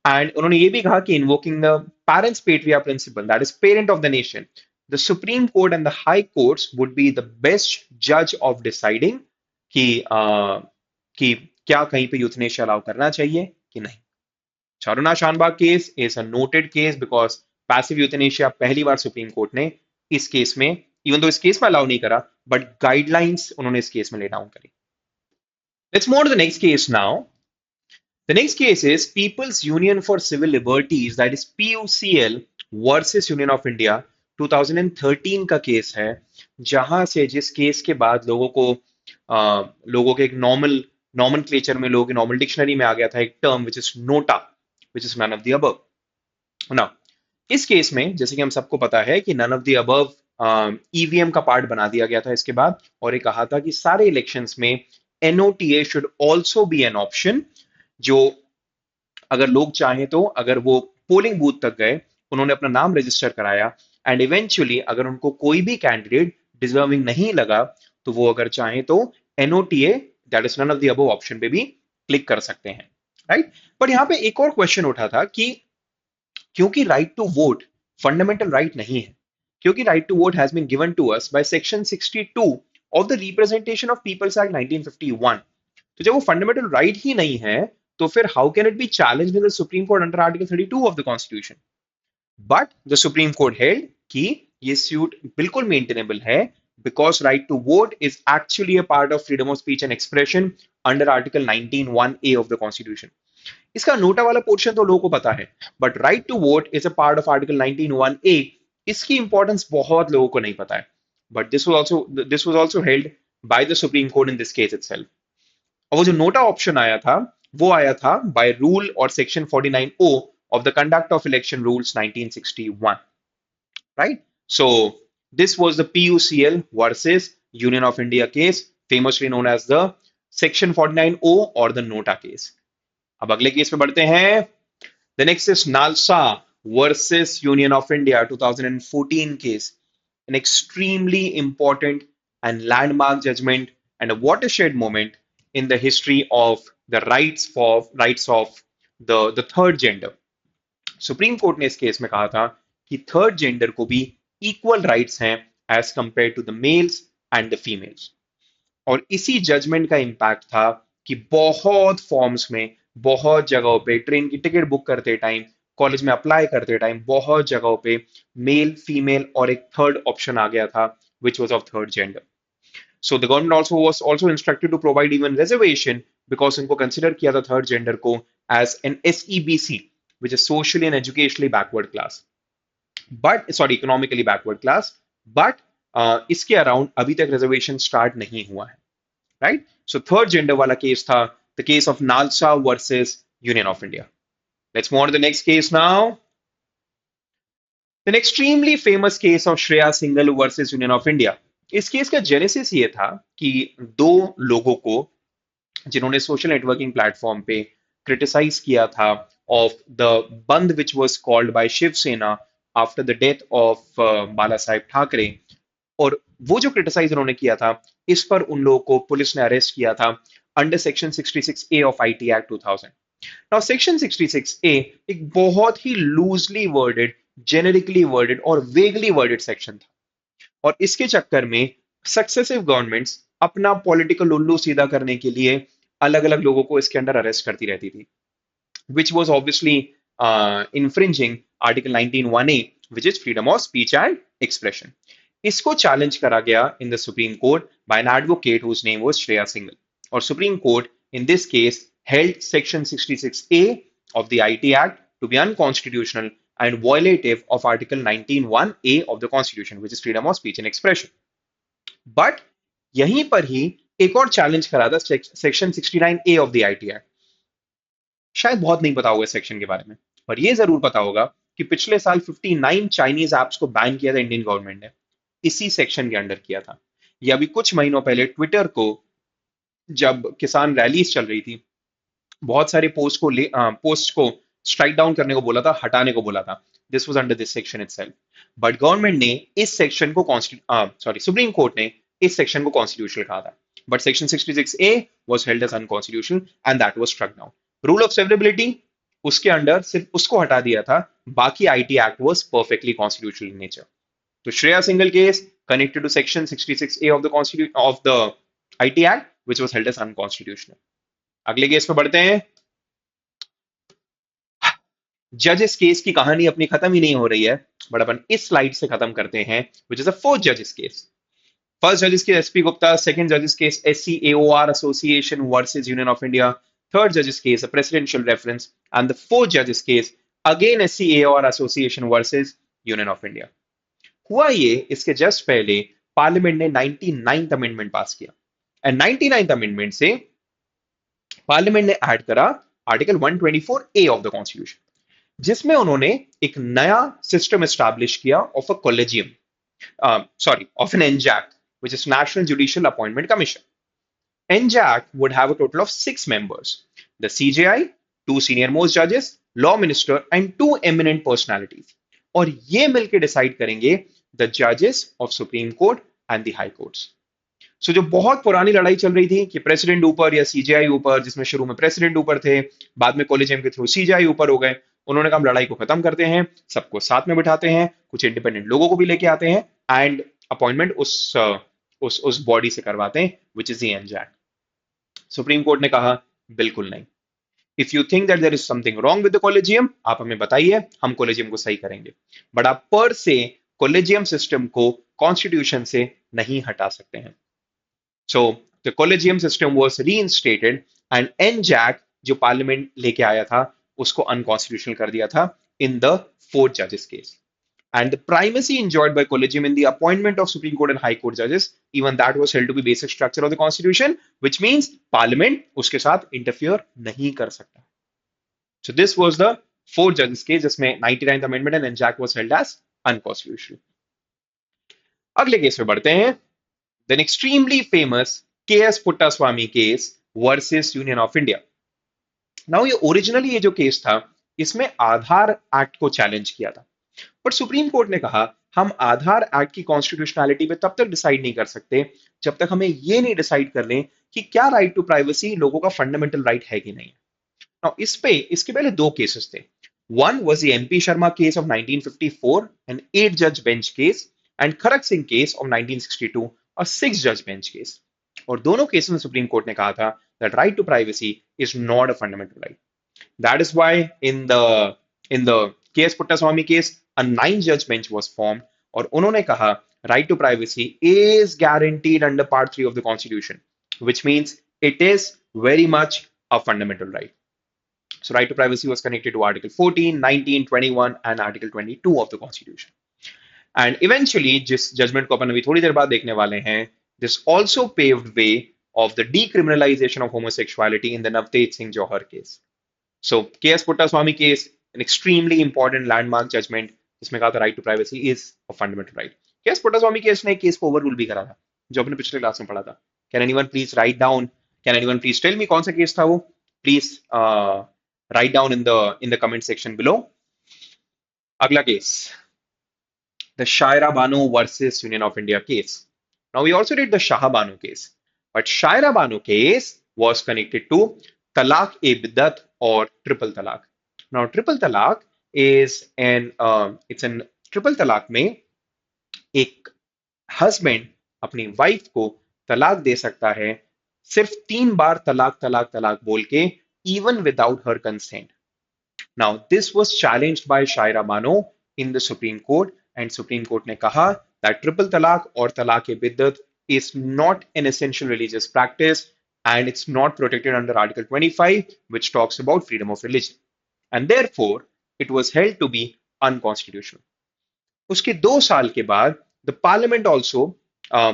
And उन्होंने ये भी कहा कि invoking the parens patriae principle, that is parent of the nation, the supreme court and the High Courts would be the best जज of deciding कि क्या कहीं पे यूथनेशिया अलाउ करना चाहिए कि नहीं. Aruna Shanbaug case is a noted case because passive euthanasia पहली बार सुप्रीम कोर्ट ने इस केस में, इवन तो इस केस में अलाउ नहीं करा, बट गाइडलाइंस उन्होंने इस केस में ले डाउन करी. Let's move to the next case now. The next case is People's Union for Civil Liberties, that is PUCL versus Union of India. 2013 का केस है, जहां से जिस केस के बाद लोगों के एक नॉर्मल क्लेचर में, लोगों की नॉर्मल डिक्शनरी में आ गया था एक term which is NOTA, which is none of the above. Now इस केस में जैसे कि हम सबको पता है कि none of the above EVM का पार्ट बना दिया गया था इसके बाद, और ये कहा था कि सारे इलेक्शंस में NOTA should also be an option, जो अगर लोग चाहें तो अगर वो पोलिंग बूथ तक गए, उन्होंने अपना नाम रजिस्टर कराया एंड इवेंचुअली अगर उनको कोई भी कैंडिडेट डिजर्विंग नहीं लगा तो वो अगर चाहें तो NOTA, that is none of the above option पे भी क्लिक कर सकते हैं, राइट. बट यहाँ पे एक और क्वेश्चन उठा था कि क्योंकि right to vote fundamental right नहीं है, क्योंकि right to vote has been given to us by section 62 of the representation of peoples act 1951. तो जब वो फंडामेंटल राइट ही नहीं है तो फिर how can it be challenged in the supreme court under article 32 of the constitution. But the supreme court held कि ये suit बिल्कुल मेंटेनेबल है because right to vote is actually a part of freedom of speech and expression under article 19(1)(a of the constitution. इसका NOTA वाला portion तो लोगों को पता है, but right to vote is a part of article 19(1)(a. इसकी importance बहुत लोगों को नहीं पता है, but this was also held by the supreme Court in this case itself. और वो जो नोटा ऑप्शन आया था वो आया था बाय रूल और section 49O of the conduct of election rules 1961. Right? So this was the PUCL versus Union of India case, famously known as the Section 49O or the Nota case. अब अगले case पे बढ़ते हैं. The next is Nalsa versus Union of India 2014 case, an extremely important and landmark judgment and a watershed moment in the history of the rights of the third gender. Supreme court ने इस case में कहा था कि third gender को भी equal rights हैं as compare to the males and the females. और इसी जजमेंट का इम्पैक्ट था कि बहुत फॉर्म्स में, बहुत जगहों पे, ट्रेन की टिकट बुक करते टाइम, कॉलेज में अप्लाई करते टाइम, बहुत जगहों पे मेल, फीमेल और एक थर्ड ऑप्शन आ गया था which was of third gender. So the government also was also instructed to provide even reservation because उनको कंसिडर किया था थर्ड जेंडर को as an SEBC, which is socially and educationally backward class, but sorry, economically backward class, but इसके around अभी तक reservation start नहीं हुआ है. राइट? सो थर्ड जेंडर वाला केस था the case of NALSA versus union of India. Let's move on to the next case now. An extremely famous case of Shreya Singhal versus Union of India. इस case का genesis ये था कि दो लोगों को जिन्होंने सोशल नेटवर्किंग प्लेटफॉर्म पे क्रिटिसाइज किया था of the band which was called by Shiv Sena after the death of Bala Saheb Thackeray, और वो जो क्रिटिसाइज उन्होंने किया था इस पर उन लोगों को पुलिस ने अरेस्ट किया था under section 66A of IT act 2000. Now section 66A एक बहुत ही लूजली वर्डेड, जेनेरिकली वर्डेड और वेगली वर्डेड सेक्शन था, और इसके चक्कर में सक्सेसिव गवर्नमेंट्स अपना पॉलिटिकल उल्लू सीधा करने के लिए अलग अलग लोगों को इसके अंडर अरेस्ट करती रहती थी, which was obviously infringing Article 19(1)(a), which is freedom of speech and expression. इसको challenge करा गया in the Supreme Court by an advocate whose name was Shreya Singhal. और Supreme Court in this case held Section 66A of the IT Act to be unconstitutional and violative of Article 19(1)(a) of the Constitution, which is freedom of speech and expression. But यहीं पर ही एक और challenge करा था Section 69A of the IT Act. शायद बहुत नहीं पता होगा इस सेक्शन के बारे में, पर यह जरूर पता होगा कि पिछले साल 59 चाइनीज एप्स को बैन किया था इंडियन गवर्नमेंट ने, इसी सेक्शन के अंडर किया था. या अभी कुछ महीनों पहले ट्विटर को जब किसान रैलीज चल रही थी, बहुत सारे पोस्ट को स्ट्राइक डाउन करने को बोला था, हटाने को बोला था. This was under this section itself, but government ने इस सेक्शन को सुप्रीम कोर्ट ने इस सेक्शन को कॉन्स्टिट्यूशनल कहा था, but section 66A was held as unconstitutional and that was struck down. Rule of severability उसके अंडर सिर्फ उसको हटा दिया था, बाकी IT act was perfectly constitutional in nature. तो Shreya Singhal case connected to section 66A of the IT act which was held as unconstitutional. अगले case पे बढ़ते हैं. जजेस केस की कहानी अपनी खत्म ही नहीं हो रही है, बट अपन इस स्लाइड से खत्म करते हैं, व्हिच इज अ फोर्थ जजेस केस. फर्स्ट जजेस केस SP गुप्ता, सेकंड जजेस case SCAOR association versus union of India, third judge's case, a presidential reference, and the fourth judge's case, again SCAOR Association versus Union of India. हुआ ये, इसके just पहले parliament ने 99th amendment pass किया, and 99th amendment से parliament ने add करा article 124A of the constitution, जिसमें उन्होंने एक नया सिस्टम एस्टैब्लिश किया of a collegium, of an NJAC, which is National Judicial Appointment Commission. NJAC would have a total of 6 members: the CJI, 2 senior most judges, law minister, and 2 eminent personalities. और ये मिलकर decide करेंगे the judges of Supreme Court and the High Courts. So जो बहुत पुरानी लड़ाई चल रही थी कि प्रेसिडेंट ऊपर या CJI ऊपर, जिसमें शुरू में प्रेसिडेंट ऊपर थे, बाद में कॉलेजियम के थ्रू CJI ऊपर हो गए, उन्होंने कहा लड़ाई को खत्म करते हैं, सबको साथ में बिठाते हैं, कुछ इंडिपेंडेंट लोगों को भी लेके आते हैं, एंड अपॉइंटमेंट उस बॉडी से करवाते हैं, which is the NJAC. Supreme court ने कहा बिल्कुल नहीं. If you think that there is something wrong with the collegium, आप हमें बताइए, हम कॉलेजियम को सही करेंगे, बट आप पर से कॉलेजियम सिस्टम को कॉन्स्टिट्यूशन से नहीं हटा सकते हैं. So the collegium system was reinstated and NJAC जो पार्लियामेंट लेके आया था उसको अनकॉन्स्टिट्यूशनल कर दिया था इन द फोर्थ जजेस case. And the primacy enjoyed by collegium in the appointment of Supreme Court and High Court judges, even that was held to be basic structure of the Constitution, which means Parliament उसके साथ interfere नहीं कर सकता. So this was the 4 जजेस case जिसमें 99th amendment and JAC was held as unconstitutional. अगले केस में बढ़ते हैं। Then extremely famous K S Puttaswamy case versus union of India. Now ये ओरिजिनली ये जो केस था, इसमें आधार एक्ट को चैलेंज किया था, पर सुप्रीम कोर्ट ने कहा हम आधार एक्ट की कॉन्स्टिट्यूशनैलिटी पे तब तक डिसाइड नहीं कर सकते जब तक हमें ये नहीं डिसाइड कर लें कि क्या राइट टू प्राइवेसी लोगों का फंडामेंटल राइट है कि नहीं। नाउ इसके पहले दो केसेस थे। One was the MP Sharma case of 1954, an 8 जज bench case, and Kharak Singh case of 1962, a 6 जज बेंच केस। और दोनों केसेस में सुप्रीम कोर्ट ने कहा था that right to privacy is not a fundamental right. That is why in the KS Puttaswamy case, a 9 judge bench was formed, और उन्होंने कहा right to privacy is guaranteed under Part 3 of the Constitution, which means it is very much a fundamental right. So right to privacy was connected to Article 14, 19, 21 and Article 22 of the Constitution. And eventually, जिस judgment को अपन अभी थोड़ी देर बाद देखने वाले हैं, this also paved way of the decriminalization of homosexuality in the Navtej Singh Johar case. So K.S. Puttaswamy case, an extremely important landmark judgment, जिसमें कहा था right to privacy is a fundamental right. K.S. Puttaswamy case ने case को overrule भी करा था, जो अपने पिछले क्लास में पढ़ा था। Can anyone please write down? Can anyone please tell me कौन सा केस था वो? Please write down in the comment section below. अगला case, the Shaira Bano versus Union of India case. Now we also did the Shah Bano case, but Shaira Bano case was connected to talaq e biddat or triple talaq. Now triple talaq is it's an triple talaq में एक husband अपनी wife को तलाक दे सकता है सिर्फ 3 बार तलाक तलाक तलाक बोल के, even without her consent. Now this was challenged by Shayara Bano in the supreme court, and Supreme court ने कहा दैट ट्रिपल तलाक और talaq e biddat is not an essential religious practice and it's not protected under Article 25, which talks about freedom of religion. And therefore, it was held to be unconstitutional. उसके 2 साल के बाद the parliament also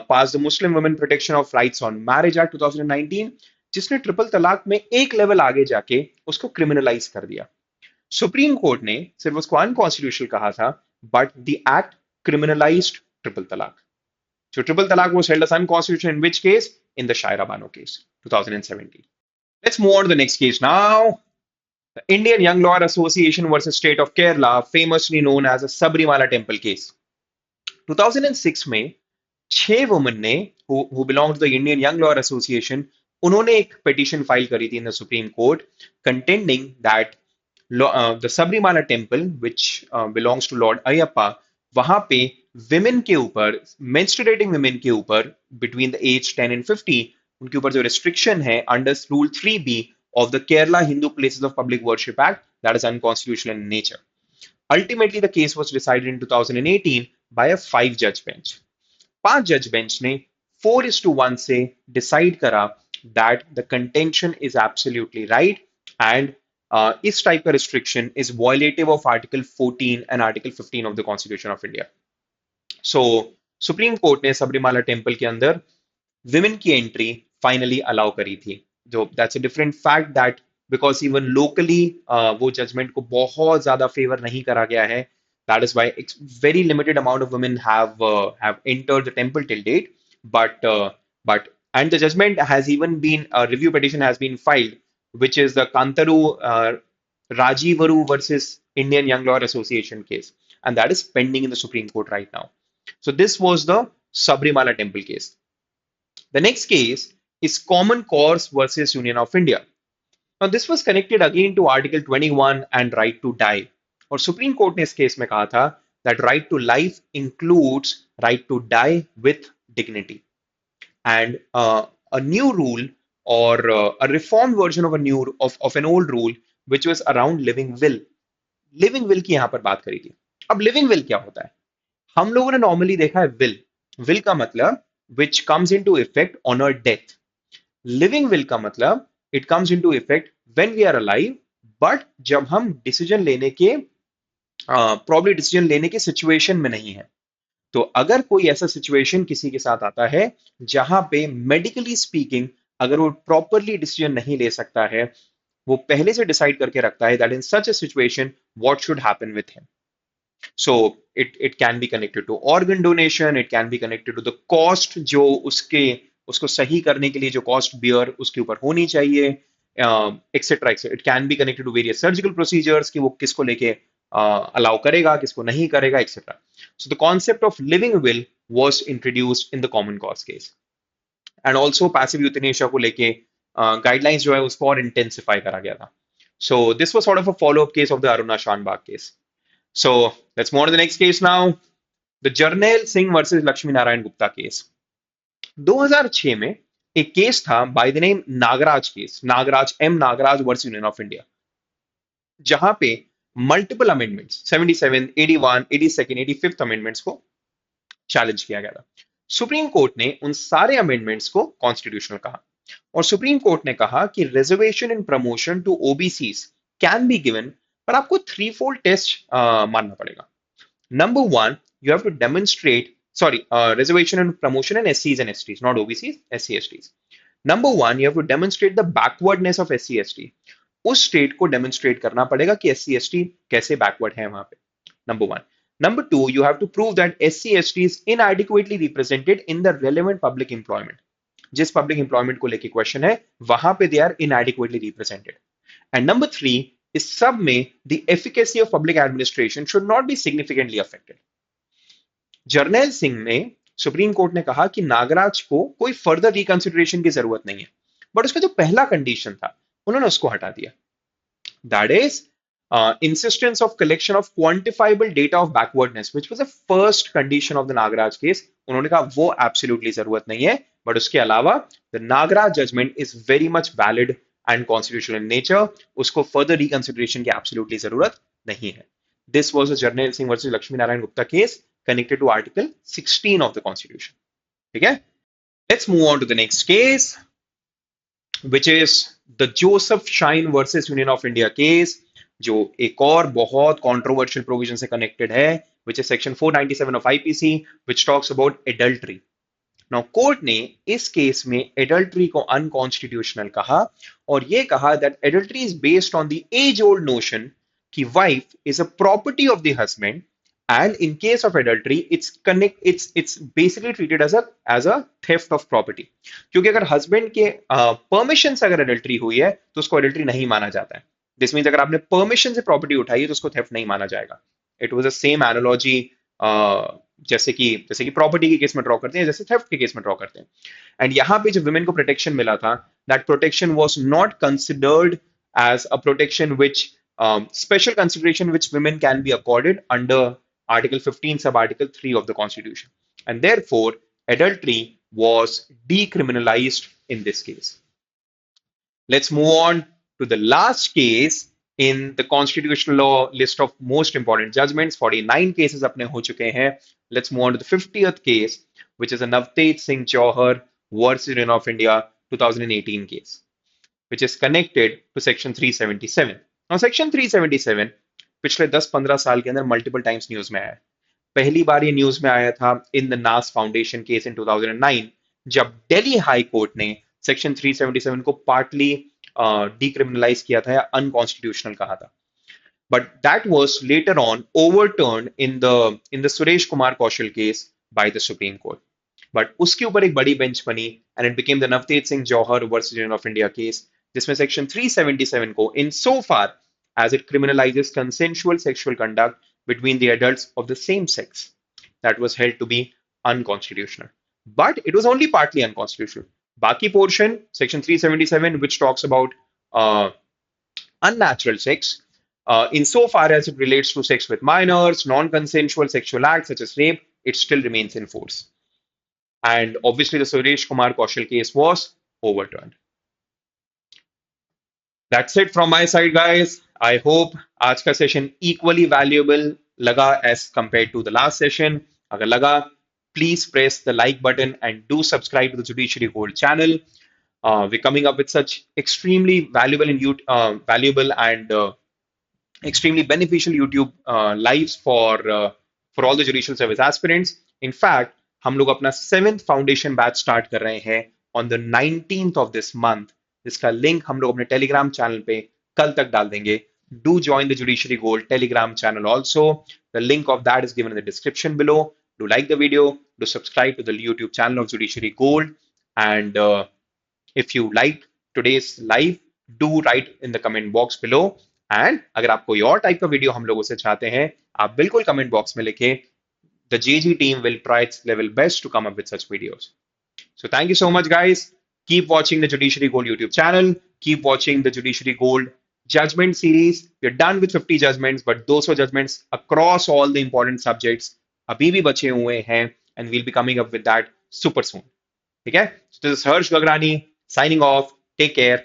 passed the Muslim Women Protection of Rights on Marriage Act 2019, जिसने triple तलाक में एक level आगे जाके उसको क्रिमिनलाइज कर दिया। सुप्रीम कोर्ट ने सिर्फ उसको अनकॉन्स्टिट्यूशनल कहा था, but the act criminalised triple तलाक। So triple talaq was held as unconstitutional in which case? In the Shaira Bano case, 2017. Let's move on to the next case now. The Indian Young Lawyer Association versus State of Kerala, famously known as the Sabrimala Temple case. 2006 में 6 women ने who belong to the Indian Young Lawyer Association, उन्होंने एक petition file करी थी in the Supreme Court contending that the Sabrimala Temple, which belongs to Lord Ayyappa, वहां पे women के ऊपर, मेंस्ट्रुएटिंग विमेन के ऊपर बिटवीन द एज 10 and 50, उनके ऊपर जो रिस्ट्रिक्शन है under rule 3B of the Kerala Hindu Places of Public Worship Act, that is unconstitutional in nature. Ultimately, the case was decided in 2018 by a 5-judge bench. 5-judge bench ने 4:1 से decide करा that the contention is absolutely right and इस type का restriction is violative of article 14 and article 15 of the constitution of India. So supreme court ने Sabarimala temple के अंदर women की entry finally allow करी थी। जो that's a different fact that because even locally वो जजमेंट को बहुत ज्यादा फेवर नहीं करा गया है, that is why very limited amount of women have entered the temple till date, but and the judgment has even been, a review petition has been filed, which is the Kantaru Rajivaru versus Indian Young Lawyer Association case, and that is pending in the Supreme Court right now. So this was the Sabrimala Temple case. The next case is Common Cause versus Union of India. Now this was connected again to Article 21 and right to die. और Supreme Court ने इस case में कहा था that right to life includes right to die with dignity. And a new rule or a reformed version of an old rule which was around living will. Living will की यहां पर बात करी थी। अब living will क्या होता है? हम लोगों ने नॉर्मली देखा है will का मतलब which comes into effect on our death. Living will का मतलब it comes into effect when we are alive, but जब हम डिसीजन लेने के प्रॉब्ली डिसीजन लेने की सिचुएशन में नहीं है। तो अगर कोई ऐसा सिचुएशन किसी के साथ आता है जहां पे मेडिकली स्पीकिंग अगर वो प्रॉपरली डिसीजन नहीं ले सकता है, वो पहले से डिसाइड करके रखता है that in such a situation what should happen with him. So it can be connected to organ donation, it can be connected to the cost जो उसको सही करने के लिए जो cost bear उसके ऊपर होनी चाहिए, etc. etc. It can be connected to various surgical procedures कि वो किसको लेके allow करेगा, किसको नहीं करेगा, etc. So the concept of living will was introduced in the common cause case. And also passive euthanasia को लेके guidelines जो है उसको और intensify करा गया था. So this was sort of a follow-up case of the Aruna Shanbag case. So let's move on to the next case now. The Jarnail Singh versus Lakshmi Narayan Gupta case. 2006 में एक case था by the name Nagaraj case, Nagaraj versus union of India, जहां पे multiple amendments 77, 81, 82, 85 amendments को challenge किया गया था. Supreme court ने उन सारे अमेंडमेंट्स को कॉन्स्टिट्यूशनल कहा और सुप्रीम कोर्ट ने कहा कि reservation in promotion to OBCs can be given, पर आपको थ्री फोल्ड टेस्ट मानना पड़ेगा. Number one, you have to demonstrate, reservation and promotion in SCs and STs, not OBCs, SC STs. Number one, you have to demonstrate the backwardness of SC ST. उस state को demonstrate करना पड़ेगा कि SC ST कैसे backward है वहां पे. Number one. Number two, you have to prove that SC ST is inadequately represented in the relevant public employment. जिस पब्लिक एम्प्लॉयमेंट को लेके क्वेश्चन है वहां पे they are inadequately represented. And number three, इस सब में the efficacy of public administration should not be significantly affected. Jarnail Singh में सुप्रीम कोर्ट ने कहा कि नागराज को कोई फर्दर रिकंसिडरेशन की जरूरत नहीं है, बट उसका जो पहला कंडीशन था उन्होंने उसको हटा दिया. That is insistence of collection of quantifiable data of backwardness, which was the first condition of the Nagaraj case. उन्होंने कहा वो absolutely जरूरत नहीं है, बट उसके अलावा the Nagaraj judgment is very much valid and constitutional in nature. उसको further reconsideration की absolutely जरूरत नहीं है. This was the Jarnail Singh versus Lakshmi Narayan Gupta case connected to Article 16 of the Constitution. ठीक है? Let's move on to the next case, which is the Joseph Shine versus Union of India case, जो एक और बहुत controversial provision से connected है, which is section 497 of IPC, which talks about adultery. Now, court ने इस case में adultery को unconstitutional कहा और ये कहा that adultery is based on the age-old notion कि wife is a property of the husband, and in case of adultery it's basically treated as a theft of property. क्योंकि अगर husband के permission से अगर adultery हुई है तो उसको adultery नहीं माना जाता है. This means अगर आपने permission से property उठाई है तो उसको theft नहीं माना जाएगा. It was the same analogy जैसे कि प्रॉपर्टी के केस में ड्रॉ करते हैं, जैसे थेफ्ट के केस में ड्रॉ करते हैं. एंड यहाँ पे जो विमेन को प्रोटेक्शन मिला था, that protection was not considered as a protection which special consideration which women can be accorded under Article 15 sub Article 3 of the Constitution, and therefore adultery was decriminalized in this case. Let's move on to the last case in the constitutional law list of most important judgments. 49 cases अपने हो चुके हैं. Let's move on to the 50th case, which is a Navteej Singh Jauhar versus Union of India 2018 case, which is connected to section 377. Now section 377 पिछले 10-15 साल के अंदर multiple times news में आया है. पहली बार ये न्यूज में आया था इन द नास फाउंडेशन केस इन 2009, जब दिल्ली हाई कोर्ट ने सेक्शन 377 को पार्टली decriminalize किया था या अनकॉन्स्टिट्यूशनल कहा था. But that was later on overturned in the Suresh Kumar Kaushal case by the Supreme Court. But उसके ऊपर एक बड़ी बेंच बनी and it became the Navteej Singh Jauhar versus Union of India case, जिसमें section 377 को in so far as it criminalizes consensual sexual conduct between the adults of the same sex, that was held to be unconstitutional. But it was only partly unconstitutional. Baki portion, section 377, which talks about unnatural sex, insofar as it relates to sex with minors, non-consensual sexual acts such as rape, it still remains in force. And obviously, the Suresh Kumar Kaushal case was overturned. That's it from my side, guys. I hope आज का session equally valuable लगा as compared to the last session. अगर लगा, please press the like button and do subscribe to the Judiciary Gold channel. We're coming up with such extremely valuable and extremely beneficial YouTube lives for all the judicial service aspirants. In fact, हम लोग अपना 7th foundation batch start कर रहे हैं on the 19th of this month. जिसका link हम लोग अपने टेलीग्राम चैनल पे कल तक डाल देंगे. do join the Judiciary Gold Telegram channel also. The link of that is given in the description below. Do like the video, do subscribe to the YouTube channel of Judiciary Gold, and if you liked today's live, do write in the comment box below. And अगर आप कोई और type का video हम लोगों से चाहते हैं, आप बिल्कुल कमेंट बॉक्स में लिखें. The JG team will try its level best to come up with such videos. So thank you so much, guys. Keep watching the Judiciary Gold YouTube channel. Keep watching the Judiciary Gold Judgment series. We're done with 50 judgments, but 200 judgments across all the important subjects अभी भी बचे हुए हैं, and we'll be coming up with that super soon. ठीक है? So this is Harsh Gagrani signing off. Take care.